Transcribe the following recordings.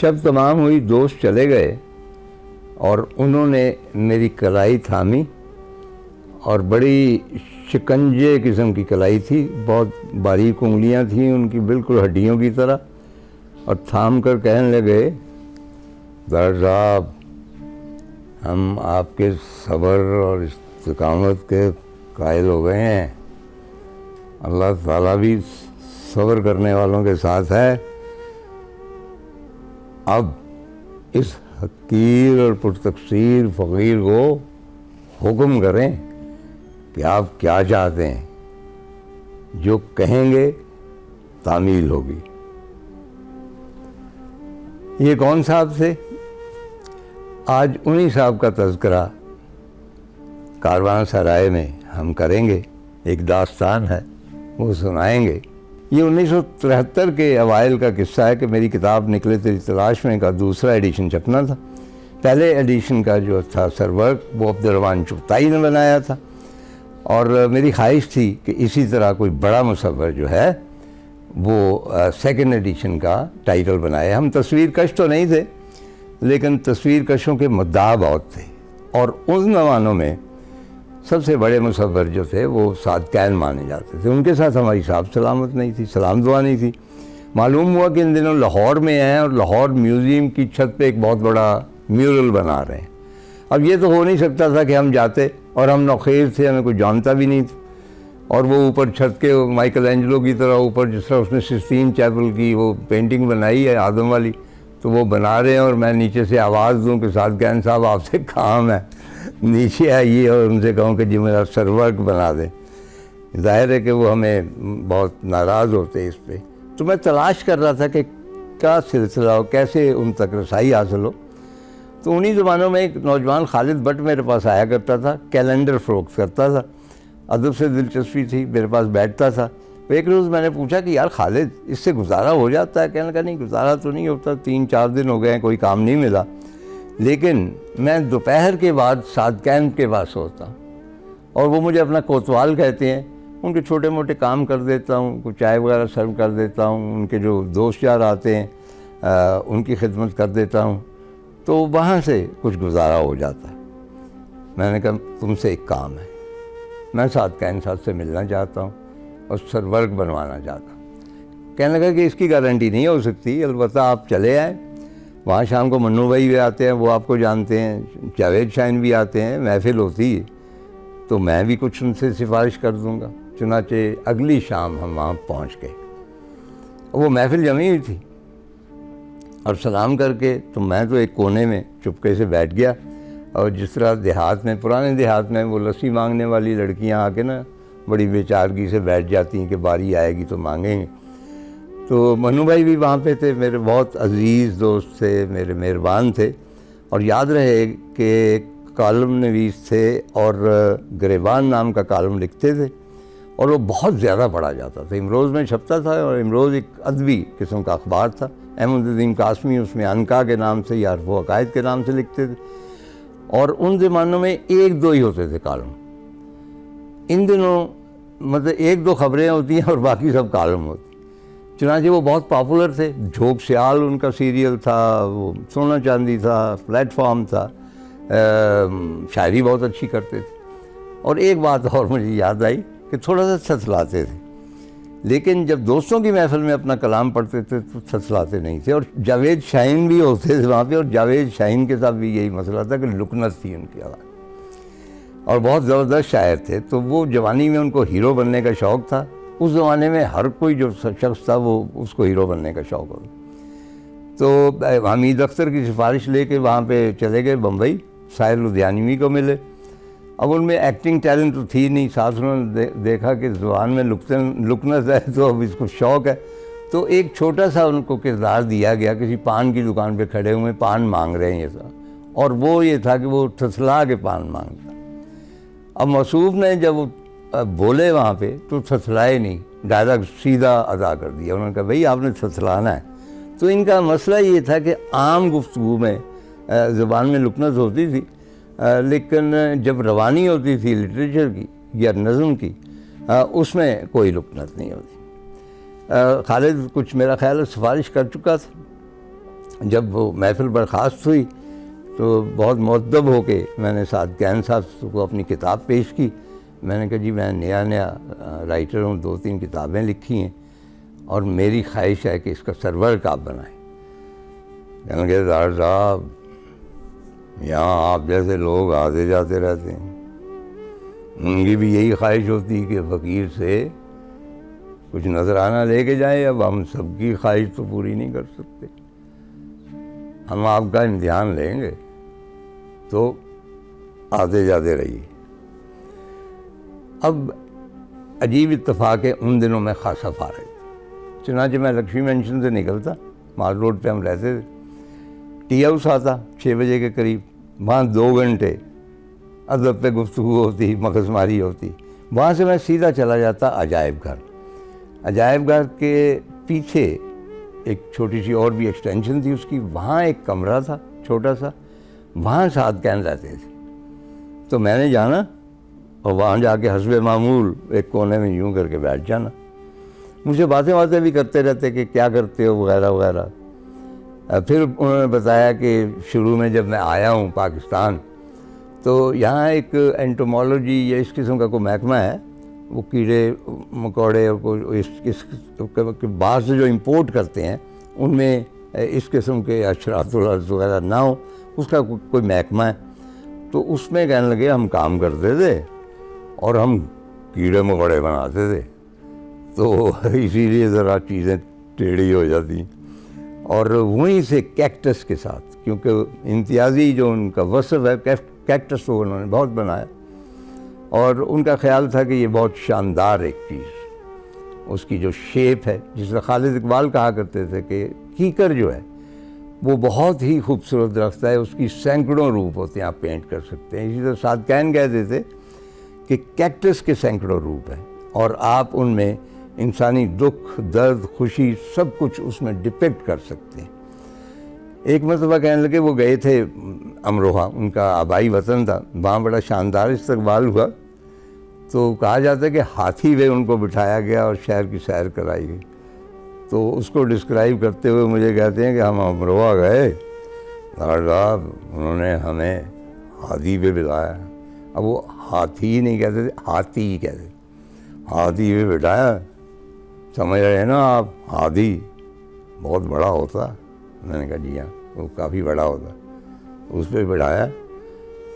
شب تمام ہوئی، دوست چلے گئے اور انہوں نے میری کلائی تھامی، اور بڑی شکنجے قسم کی کلائی تھی، بہت باریک انگلیاں تھیں ان کی، بالکل ہڈیوں کی طرح، اور تھام کر کہنے لگے ظاہر صاحب ہم آپ کے صبر اور استقامت کے قائل ہو گئے ہیں، اللہ تعالیٰ بھی صبر کرنے والوں کے ساتھ ہے، اب اس حقیر اور پرتقصیر فقیر کو حکم کریں کہ آپ کیا چاہتے ہیں، جو کہیں گے تعمیل ہوگی۔ یہ کون صاحب تھے؟ آج انہی صاحب کا تذکرہ کاروان سرائے میں ہم کریں گے، ایک داستان ہے وہ سنائیں گے۔ یہ 1973 کے اوائل کا قصہ ہے کہ میری کتاب نکلے تیری تلاش میں کا دوسرا ایڈیشن چھپنا تھا۔ پہلے ایڈیشن کا جو تھا سرورق وہ عبدالرحمن چغتائی نے بنایا تھا، اور میری خواہش تھی کہ اسی طرح کوئی بڑا مصور جو ہے وہ سیکنڈ ایڈیشن کا ٹائٹل بنائے۔ ہم تصویر کش تو نہیں تھے، لیکن تصویر کشوں کے مدعا بہت تھے، اور ان زمانوں میں سب سے بڑے مصور جو تھے وہ صادقین مانے جاتے تھے، ان کے ساتھ ہماری صاحب سلامت نہیں تھی، سلام دعا نہیں تھی۔ معلوم ہوا کہ ان دنوں لاہور میں ہیں اور لاہور میوزیم کی چھت پہ ایک بہت بڑا میورل بنا رہے ہیں۔ اب یہ تو ہو نہیں سکتا تھا کہ ہم جاتے، اور ہم نوخیز تھے، ہمیں کوئی جانتا بھی نہیں تھا، اور وہ اوپر چھت کے مائیکل اینجلو کی طرح اوپر جس طرح اس نے سسٹین چیپل کی وہ پینٹنگ بنائی ہے آدم والی، تو وہ بنا رہے ہیں اور میں نیچے سے آواز دوں کہ صادقین صاحب آپ سے کام ہے، نیچے آئیے اور ان سے کہوں کہ جی میرا سرورق بنا دیں۔ ظاہر ہے کہ وہ ہمیں بہت ناراض ہوتے اس پہ۔ تو میں تلاش کر رہا تھا کہ کیا سلسلہ ہو، کیسے ان تک رسائی حاصل ہو۔ تو انہی زمانوں میں ایک نوجوان خالد بٹ میرے پاس آیا کرتا تھا، کیلنڈر فروخت کرتا تھا، ادب سے دلچسپی تھی، میرے پاس بیٹھتا تھا۔ ایک روز میں نے پوچھا کہ یار خالد اس سے گزارا ہو جاتا ہے؟ کہنے لگا نہیں گزارا تو نہیں ہوتا، 3-4 دن ہو گئے ہیں کوئی کام نہیں ملا، لیکن میں دوپہر کے بعد صادقین کے پاس ہوتا ہوں، اور وہ مجھے اپنا کوتوال کہتے ہیں، ان کے چھوٹے موٹے کام کر دیتا ہوں، کوئی چائے وغیرہ سرو کر دیتا ہوں، ان کے جو دوست یار آتے ہیں ان کی خدمت کر دیتا ہوں، تو وہاں سے کچھ گزارا ہو جاتا ہے۔ میں نے کہا تم سے ایک کام ہے، میں صادقین صاحب سے ملنا چاہتا ہوں اور سرورق بنوانا چاہتا ہوں۔ کہنے لگا کہ اس کی گارنٹی نہیں ہو سکتی، البتہ آپ چلے آئیں، وہاں شام کو منو بھائی بھی آتے ہیں، وہ آپ کو جانتے ہیں، جاوید شاہین بھی آتے ہیں، محفل ہوتی ہے تو میں بھی کچھ ان سے سفارش کر دوں گا۔ چنانچہ اگلی شام ہم وہاں پہنچ گئے، وہ محفل جمی ہوئی تھی، اور سلام کر کے تو میں تو ایک کونے میں چپکے سے بیٹھ گیا، اور جس طرح دیہات میں، پرانے دیہات میں وہ لسی مانگنے والی لڑکیاں آ کے نا بڑی بے چارگی سے بیٹھ جاتی ہیں کہ باری آئے گی تو مانگیں گے، تو منو بھائی بھی وہاں پہ تھے، میرے بہت عزیز دوست تھے، میرے مہربان تھے، اور یاد رہے کہ کالم نویس تھے اور گریبان نام کا کالم لکھتے تھے، اور وہ بہت زیادہ پڑھا جاتا تھا، امروز میں چھپتا تھا، اور امروز ایک ادبی قسم کا اخبار تھا، احمد الدین قاسمی اس میں انکا کے نام سے یا عرف و عقائد کے نام سے لکھتے تھے، اور ان زمانوں میں 1-2 ہی ہوتے تھے کالم۔ ان دنوں مطلب 1-2 خبریں ہوتی ہیں اور باقی سب کالم ہوتی ہیں۔ چنانچہ وہ بہت پاپولر تھے، جھوک سیال ان کا سیریل تھا، وہ سونا چاندی تھا، پلیٹ فارم تھا، شاعری بہت اچھی کرتے تھے، اور ایک بات اور مجھے یاد آئی کہ تھوڑا سا تھتلاتے تھے، لیکن جب دوستوں کی محفل میں اپنا کلام پڑھتے تھے تو تھتلاتے نہیں تھے، اور جاوید شاہین بھی ہوتے تھے وہاں پہ، اور جاوید شاہین کے ساتھ بھی یہی مسئلہ تھا کہ لکنت تھی ان کی آواز، اور بہت زبردست شاعر تھے، تو وہ جوانی میں ان کو ہیرو بننے کا شوق تھا۔ اس زمانے میں ہر کوئی جو شخص تھا وہ اس کو ہیرو بننے کا شوق ہوتا، تو حمید اختر کی سفارش لے کے وہاں پہ چلے گئے بمبئی، ساحر لدھیانوی کو ملے۔ اب ان میں ایکٹنگ ٹیلنٹ تو تھی نہیں، ساتھ انہوں نے دیکھا کہ زبان میں لکنت ہے تو اب اس کو شوق ہے، تو ایک چھوٹا سا ان کو کردار دیا گیا، کسی پان کی دکان پہ کھڑے ہوئے پان مانگ رہے ہیں یہ سب، اور وہ یہ تھا کہ وہ تھتلا کے پان مانگتا۔ اب موصوف نے جب بولے وہاں پہ تو تھتلائے نہیں، ڈائریکٹ سیدھا ادا کر دیا، انہوں نے کہا بھئی آپ نے تھتلانا ہے۔ تو ان کا مسئلہ یہ تھا کہ عام گفتگو میں زبان میں لکنت ہوتی تھی، لیکن جب روانی ہوتی تھی لٹریچر کی یا نظم کی اس میں کوئی لکنت نہیں ہوتی۔ خالد کچھ میرا خیال ہے سفارش کر چکا تھا، جب وہ محفل برخاست ہوئی تو بہت مؤدب ہو کے میں نے صادقین صاحب کو اپنی کتاب پیش کی. میں نے کہا جی میں نیا رائٹر ہوں, 2-3 کتابیں لکھی ہیں اور میری خواہش ہے کہ اس کا سرورق آپ بنائیں. کہنے لگے ظاہر صاحب یہاں آپ جیسے لوگ آتے جاتے رہتے ہیں, ان کی بھی یہی خواہش ہوتی کہ فقیر سے کچھ نذرانہ لے کے جائیں. اب ہم سب کی خواہش تو پوری نہیں کر سکتے, ہم آپ کا امتحان لیں گے تو آتے جاتے رہیے. اب عجیب اتفاق ہے, ان دنوں میں خاصا فارغ تھا. چنانچہ میں لکشمی مینشن سے نکلتا, مال روڈ پہ ہم رہتے تھے, ٹی ہاؤس آتا 6 بجے کے قریب, وہاں 2 گھنٹے ادب پہ گفتگو ہوتی, مغز ماری ہوتی. وہاں سے میں سیدھا چلا جاتا عجائب گھر. عجائب گھر کے پیچھے ایک چھوٹی سی اور بھی ایکسٹینشن تھی اس کی, وہاں ایک کمرہ تھا چھوٹا سا, وہاں صادقین رہتے تھے. تو میں نے جانا اور وہاں جا کے حسب معمول ایک کونے میں یوں کر کے بیٹھ جانا. مجھے باتیں بھی کرتے رہتے کہ کیا کرتے ہو وغیرہ وغیرہ. پھر انہوں نے بتایا کہ شروع میں جب میں آیا ہوں پاکستان تو یہاں ایک اینٹومولوجی یا اس قسم کا کوئی محکمہ ہے, وہ کیڑے مکوڑے اس باہر سے جو امپورٹ کرتے ہیں ان میں اس قسم کے اشرات الارض وغیرہ نہ ہو, اس کا کوئی محکمہ ہے. تو اس میں کہنے لگے ہم کام کرتے تھے اور ہم کیڑے مکوڑے بناتے تھے, تو اسی لیے ذرا چیزیں ٹیڑھی ہو جاتی. اور وہیں سے کیکٹس کے ساتھ, کیونکہ امتیازی جو ان کا وصف ہے کیکٹس کو انہوں نے بہت بنایا, اور ان کا خیال تھا کہ یہ بہت شاندار ایک چیز, اس کی جو شیپ ہے, جس میں خالد اقبال کہا کرتے تھے کہ کیکر جو ہے وہ بہت ہی خوبصورت درخت ہے, اس کی سینکڑوں روپ ہوتے ہیں, آپ پینٹ کر سکتے ہیں. اسی طرح صادقین کہتے تھے کہ کیکٹس کے سینکڑوں روپ ہیں اور آپ ان میں انسانی دکھ, درد, خوشی سب کچھ اس میں ڈپکٹ کر سکتے ہیں. ایک مرتبہ کہنے لگے وہ گئے تھے امروہہ, ان کا آبائی وطن تھا, وہاں بڑا شاندار استقبال ہوا. تو کہا جاتا ہے کہ ہاتھی پہ ان کو بٹھایا گیا اور شہر کی سیر کرائی گئی. تو اس کو ڈسکرائب کرتے ہوئے مجھے کہتے ہیں کہ ہم امروہہ گئے, صاحب انہوں نے ہمیں ہاتھی پہ بٹھایا. اب وہ ہاتھی نہیں کہتے تھے, ہاتھی ہی کہتے, ہاتھی پہ بٹھایا. سمجھ رہے ہیں نا آپ, ہاتھی بہت بڑا ہوتا. میں نے کہا جی ہاں وہ کافی بڑا ہوتا. اس پہ بٹھایا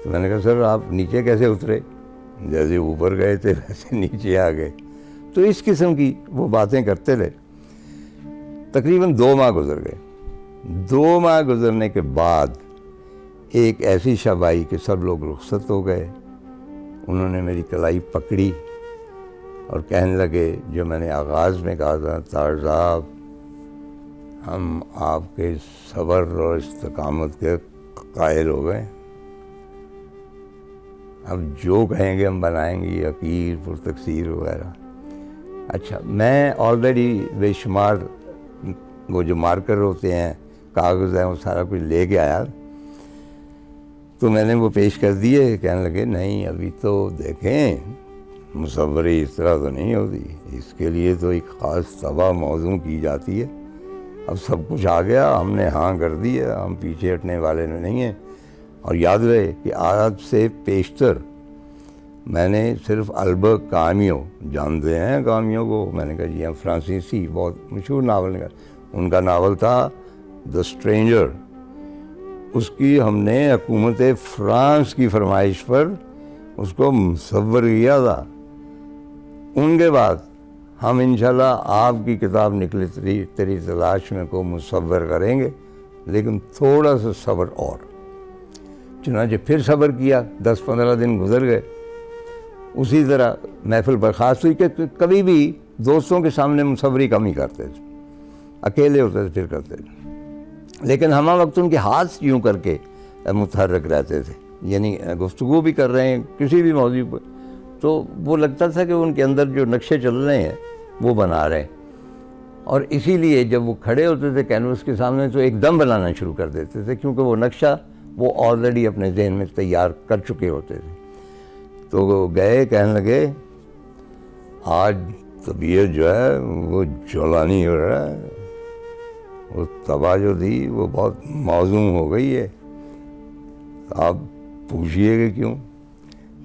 تو میں نے کہا سر آپ نیچے کیسے اترے؟ جیسے اوپر گئے تھے ویسے نیچے آ گئے. تو اس قسم کی وہ باتیں کرتے رہے. تقریباً 2 ماہ گزر گئے. 2 ماہ گزرنے کے بعد ایک ایسی شب آئی کہ سب لوگ رخصت ہو گئے. انہوں نے میری کلائی پکڑی اور کہنے لگے جو میں نے آغاز میں کہا تھا, طاہر صاحب ہم آپ کے صبر اور استقامت کے قائل ہو گئے, اب جو کہیں گے ہم بنائیں گے, عقیر پرتقصیر وغیرہ. اچھا میں آلریڈی بے شمار وہ جو مارکر ہوتے ہیں, کاغذ ہیں, وہ سارا کچھ لے کے آیا. تو میں نے وہ پیش کر دیے. کہنے لگے نہیں ابھی تو دیکھیں مصوری اس طرح تو نہیں ہوتی, اس کے لیے تو ایک خاص طبع موضوع کی جاتی ہے. اب سب کچھ آ گیا, ہم نے ہاں کر دی ہے, ہم پیچھے ہٹنے والے نہیں ہیں. اور یاد رہے کہ آج سے پیشتر میں نے صرف البرٹ کامیو, جانتے ہیں کامیو کو؟ میں نے کہا جی ہاں, فرانسیسی بہت مشہور ناول نگار, ان کا ناول تھا دا اسٹرینجر. اس کی ہم نے حکومت فرانس کی فرمائش پر اس کو مصور کیا تھا. ان کے بعد ہم انشاءاللہ آپ کی کتاب نکلے تیری تلاش میں کو مصور کریں گے, لیکن تھوڑا سا صبر اور. چنانچہ پھر صبر کیا, 10-15 دن گزر گئے. اسی طرح محفل برخاست ہوئی کہ کبھی بھی دوستوں کے سامنے مصوری کم ہی کرتے تھے, اکیلے ہوتے تھے پھر کرتے تھے. لیکن ہمہ وقت ان کے ہاتھ یوں کر کے متحرک رہتے تھے, یعنی گفتگو بھی کر رہے ہیں کسی بھی موضوع پر, تو وہ لگتا تھا کہ ان کے اندر جو نقشے چل رہے ہیں وہ بنا رہے ہیں. اور اسی لیے جب وہ کھڑے ہوتے تھے کینوس کے سامنے تو ایک دم بنانا شروع کر دیتے تھے, کیونکہ وہ نقشہ وہ آلریڈی اپنے ذہن میں تیار کر چکے ہوتے تھے. تو وہ گئے, کہنے لگے آج طبیعت جو ہے وہ جولانی ہو رہا ہے, وہ تباہ جو دی وہ بہت موزوں ہو گئی ہے. آپ پوچھئے کہ کیوں؟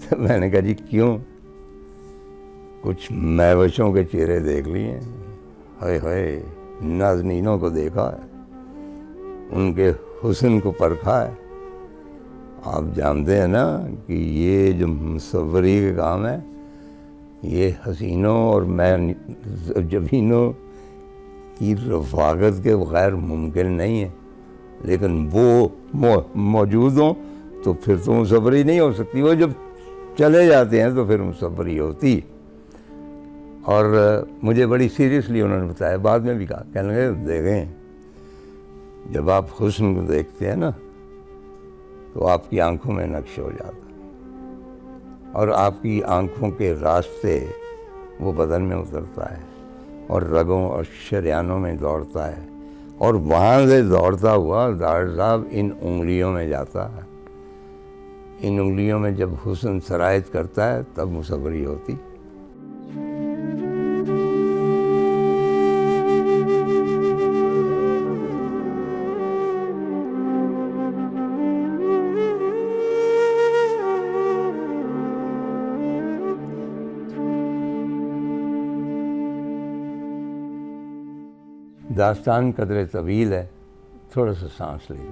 تو میں نے کہا جی کیوں؟ کچھ میوشوں کے چہرے دیکھ لیے، ہائے ہائے، نازنینوں کو دیکھا ہے، ان کے حسن کو پرکھا ہے. آپ جانتے ہیں نا کہ یہ جو مصوری کے کام ہے یہ حسینوں اور جبینوں کی رفاقت کے بغیر ممکن نہیں ہے، لیکن وہ موجود ہوں تو پھر تو مصوری نہیں ہو سکتی. وہ جب چلے جاتے ہیں تو پھر مصوری ہوتی. اور مجھے بڑی سیریسلی انہوں نے بتایا، بعد میں بھی کہا، کہنے لگے دیکھیں جب آپ حسن کو دیکھتے ہیں نا تو آپ کی آنکھوں میں نقش ہو جاتا اور آپ کی آنکھوں کے راستے وہ بدن میں اترتا ہے اور رگوں اور شریانوں میں دوڑتا ہے اور وہاں سے دوڑتا ہوا ڈاکٹر صاحب ان انگلیوں میں جاتا ہے. ان انگلیوں میں جب حسن سرایت کرتا ہے تب مصوری ہوتی. داستان قدرے طویل ہے، تھوڑا سا سانس لے لیں.